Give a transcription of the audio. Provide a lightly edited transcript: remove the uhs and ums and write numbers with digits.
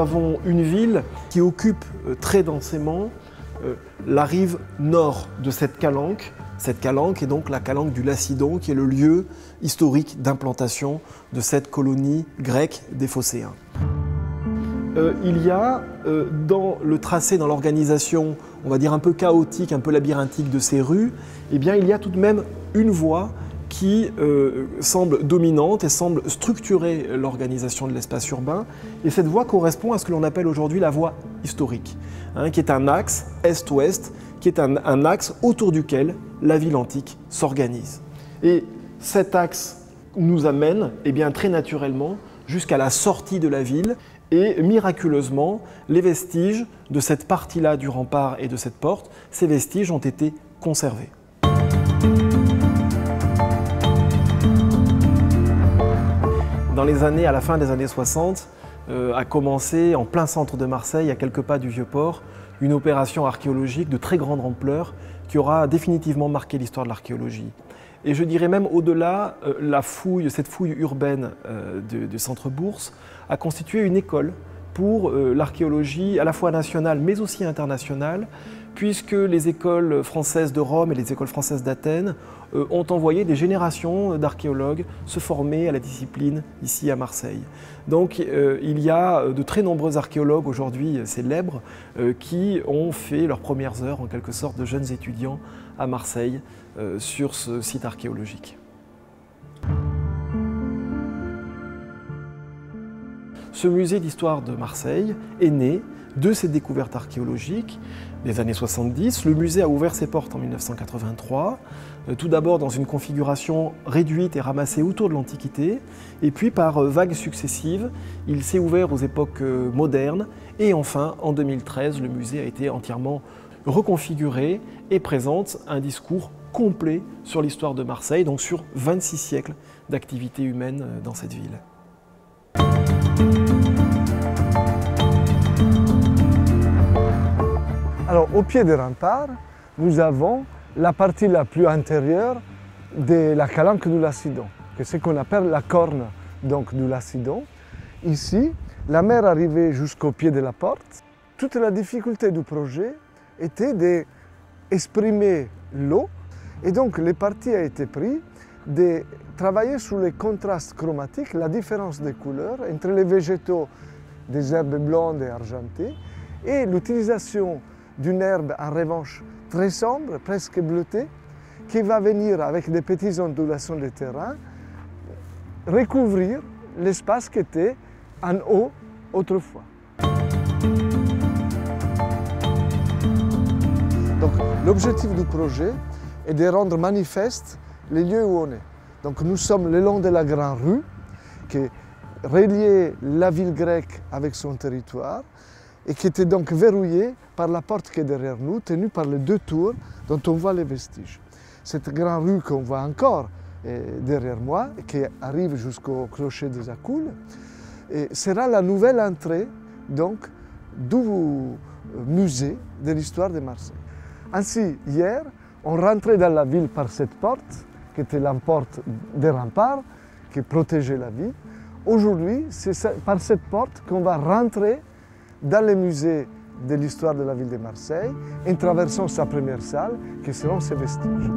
avons une ville qui occupe très densément la rive nord de cette calanque. Cette calanque est donc la calanque du Lacidon, qui est le lieu historique d'implantation de cette colonie grecque des Phocéens. Il y a dans le tracé, dans l'organisation, on va dire un peu chaotique, un peu labyrinthique de ces rues, eh bien, il y a tout de même une voie qui semble dominante et semble structurer l'organisation de l'espace urbain. Et cette voie correspond à ce que l'on appelle aujourd'hui la voie historique, hein, qui est un axe est-ouest, qui est un axe autour duquel la ville antique s'organise. Et cet axe nous amène bien, très naturellement jusqu'à la sortie de la ville. Et miraculeusement, les vestiges de cette partie-là du rempart et de cette porte, ces vestiges ont été conservés. À la fin des années 60, a commencé en plein centre de Marseille, à quelques pas du Vieux-Port, une opération archéologique de très grande ampleur qui aura définitivement marqué l'histoire de l'archéologie. Et je dirais même au-delà, cette fouille urbaine du Centre-Bourse a constitué une école pour l'archéologie à la fois nationale mais aussi internationale, puisque les écoles françaises de Rome et les écoles françaises d'Athènes ont envoyé des générations d'archéologues se former à la discipline ici à Marseille. Donc il y a de très nombreux archéologues aujourd'hui célèbres qui ont fait leurs premières heures en quelque sorte de jeunes étudiants à Marseille sur ce site archéologique. Ce musée d'histoire de Marseille est né de ces découvertes archéologiques des années 70. Le musée a ouvert ses portes en 1983, tout d'abord dans une configuration réduite et ramassée autour de l'Antiquité, et puis par vagues successives, il s'est ouvert aux époques modernes, et enfin, en 2013, le musée a été entièrement reconfiguré et présente un discours complet sur l'histoire de Marseille, donc sur 26 siècles d'activité humaine dans cette ville. Alors, au pied des remparts, nous avons la partie la plus intérieure de la calanque du Lacidon, que c'est ce qu'on appelle la corne donc, du Lacidon. Ici, la mer arrivait jusqu'au pied de la porte. Toute la difficulté du projet était d'exprimer l'eau, et donc le parti a été pris de travailler sur les contrastes chromatiques, la différence des couleurs entre les végétaux des herbes blondes et argentées et l'utilisation d'une herbe en revanche très sombre, presque bleutée, qui va venir avec des petites ondulations de terrain recouvrir l'espace qui était en haut autrefois. Donc l'objectif du projet est de rendre manifeste les lieux où on est. Donc nous sommes le long de la grande rue qui reliait la ville grecque avec son territoire et qui était donc verrouillée par la porte qui est derrière nous, tenue par les deux tours dont on voit les vestiges. Cette grande rue qu'on voit encore derrière moi, qui arrive jusqu'au clocher des Accoules, sera la nouvelle entrée donc, du musée de l'histoire de Marseille. Ainsi, hier, on rentrait dans la ville par cette porte, qui était la porte des remparts, qui protégeait la ville. Aujourd'hui, c'est par cette porte qu'on va rentrer dans le musée de l'histoire de la ville de Marseille, en traversant sa première salle, qui seront ses vestiges.